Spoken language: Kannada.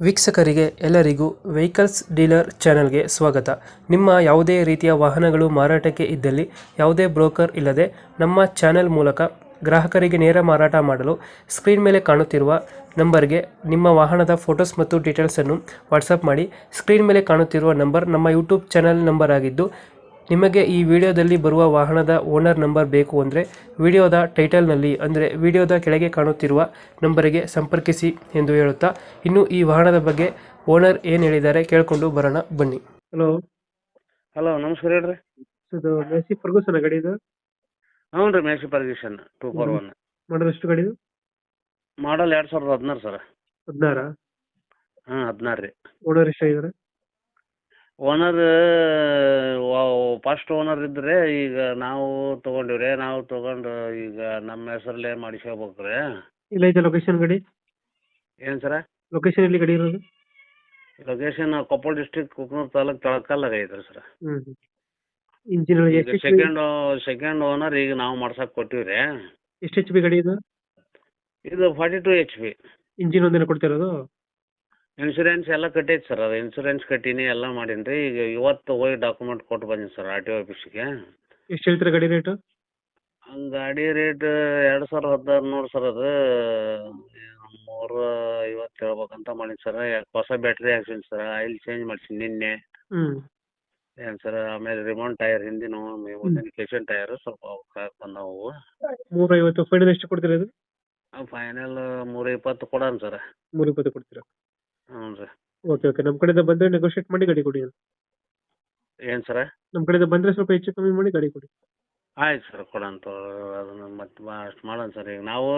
ವೀಕ್ಷಕರಿಗೆ ಎಲ್ಲರಿಗೂ ವೆಹಿಕಲ್ಸ್ ಡೀಲರ್ ಚಾನೆಲ್ಗೆ ಸ್ವಾಗತ. ನಿಮ್ಮ ಯಾವುದೇ ರೀತಿಯ ವಾಹನಗಳು ಮಾರಾಟಕ್ಕೆ ಇದ್ದಲ್ಲಿ ಯಾವುದೇ ಬ್ರೋಕರ್ ಇಲ್ಲದೆ ನಮ್ಮ ಚಾನೆಲ್ ಮೂಲಕ ಗ್ರಾಹಕರಿಗೆ ನೇರ ಮಾರಾಟ ಮಾಡಲು ಸ್ಕ್ರೀನ್ ಮೇಲೆ ಕಾಣುತ್ತಿರುವ ನಂಬರ್ಗೆ ನಿಮ್ಮ ವಾಹನದ ಫೋಟೋಸ್ ಮತ್ತು ಡೀಟೇಲ್ಸನ್ನು ವಾಟ್ಸಪ್ ಮಾಡಿ. ಸ್ಕ್ರೀನ್ ಮೇಲೆ ಕಾಣುತ್ತಿರುವ ನಂಬರ್ ನಮ್ಮ ಯೂಟ್ಯೂಬ್ ಚಾನೆಲ್ ನಂಬರ್ ಆಗಿದ್ದು, ನಿಮಗೆ ಈ ವಿಡಿಯೋದಲ್ಲಿ ಬರುವ ವಾಹನದ ಓನರ್ ನಂಬರ್ ಬೇಕು ಅಂದರೆ ವಿಡಿಯೋದ ಟೈಟಲ್ನಲ್ಲಿ ಅಂದರೆ ವಿಡಿಯೋದ ಕೆಳಗೆ ಕಾಣುತ್ತಿರುವ ನಂಬರಿಗೆ ಸಂಪರ್ಕಿಸಿ ಎಂದು ಹೇಳುತ್ತಾ, ಇನ್ನು ಈ ವಾಹನದ ಬಗ್ಗೆ ಓನರ್ ಏನು ಹೇಳಿದ್ದಾರೆ ಕೇಳಿಕೊಂಡು ಬರೋಣ ಬನ್ನಿ. ಹಲೋ, ಹಲೋ ನಮಸ್ಕಾರ ಹೇಳ್ರಿ. ಇದು ಮೆಸಿ ಫರ್ಗೂಸನ್ ಗಾಡಿ ಇದು? ಹ್ಞೂ ರೀ, ಮ್ಯಾಕ್ಸಿ ಪರ್ಗಿಷನ್ 241 ಮಾಡೋದು ಎಷ್ಟು ಗಾಡಿ ಇದು? ಮಾಡಲ್ 2016 ಸರ್. 16? ಹಾಂ 16 ರೀ. ಓನರ್ ಎಷ್ಟಾಗಿದ್ದಾರೆ? ಓನರ್ ಫಸ್ಟ್ ಓನರ್ ಇದ್ದರೆ, ಈಗ ನಾವು ತೊಗೊಂಡಿವ್ರಿ. ನಾವು ತೊಗೊಂಡು ಈಗ ನಮ್ಮ ಹೆಸರಲ್ಲೇ ಮಾಡಿಸ್ಕೋಬೇಕು ರೀ. ಇಲ್ಲ ಇದೆ ಲೊಕೇಶನ್ ಗಾಡಿ? ಏನು ಸರ? ಲೊಕೇಶನ್ ಎಲ್ಲಿ ಗಾಡಿ ಇರೋದು? ಲೊಕೇಶನ್ ಕೊಪ್ಪಳ ಡಿಸ್ಟ್ರಿಕ್ಟ್ ಕುಕ್ನೂರು ತಾಲೂಕು ತಳಕಲ್ಲಾಗ ಐತೆ ರೀ ಸರ್. ಇಂಜಿನ್ ಈಗ ಸೆಕೆಂಡ್ ಓನರ್ ಈಗ ನಾವು ಮಾಡ್ಸಕ್ಕೆ ಕೊಟ್ಟಿವಿ ರೀ. ಎಷ್ಟು ಎಚ್ ಪಿ ಗಾಡಿ ಇದು? ಇದು 42 HP. ಇಂಜಿನ್ ಒಂದೇನ ಕೊಡ್ತಿರೋದು? ಇನ್ಶೂರೆನ್ಸ್ ಎಲ್ಲ ಕಟ್ಟೈತೆ ಸರ್. ಅದು ಇನ್ಶೂರೆನ್ಸ್ ಕಟ್ಟೀನಿ, ಎಲ್ಲ ಮಾಡೀನಿ ರೀ. ಈಗ ಇವತ್ತು ಹೋಗಿ ಡಾಕ್ಯುಮೆಂಟ್ ಕೊಟ್ಟು ಬಂದೀನಿ ಸರ್ RTO ಆಫೀಸಿಗೆ. ಎಷ್ಟು ಹೇಳ್ತೀರಾ ಗಾಡಿ ರೇಟು? ಗಾಡಿ ರೇಟ್ 2016 ನೋಡಿ ಸರ್. ಅದು 350 ಹೇಳ್ಬೇಕಂತ ಮಾಡೀನಿ ಸರ್. ಹೊಸ ಬ್ಯಾಟ್ರಿ ಹಾಕ್ಸೀನಿ ಸರ್. ಆಯಿಲ್ ಚೇಂಜ್ ಮಾಡ್ಸೀನಿ ನಿನ್ನೆ. ಏನು ಸರ್, ಆಮೇಲೆ ರಿಮೋಟ್ ಟೈರ್ ಹಿಂದಿನ ಮುಂದಿನ ಕೇಶನ್ ಟೈರು ಸ್ವಲ್ಪ ಕ್ರಾಕ್ ಬಂದವು. 350 ಫೈನಲ್ ಎಷ್ಟು ಕೊಡ್ತೀರಾ ಇದು? ಫೈನಲ್ 320 ಕೊಡೋಣ ಸರ್. 320 ಕೊಡ್ತೀರಾ? ಹ್ಞೂ ರೀ. ಓಕೆ ಓಕೆ, ನಮ್ಮ ಕಡೆಯಿಂದ ಬಂದರೆ ನೆಗೋಷಿಯೇಟ್ ಮಾಡಿ ಗಾಡಿ ಕೊಡಿ. ಏನು ಸರ? ನಮ್ಮ ಕಡೆಯಿಂದ ಬಂದರೆ ಸ್ವಲ್ಪ ಹೆಚ್ಚು ಕಮ್ಮಿ ಮಾಡಿ ಗಾಡಿ ಕೊಡಿ. ಆಯ್ತು ಸರ್, ಕೊಡೋಣ ಅದನ್ನು ಮತ್ತೆ ಅಷ್ಟು ಮಾಡೋಣ ಸರ್. ಈಗ ನಾವು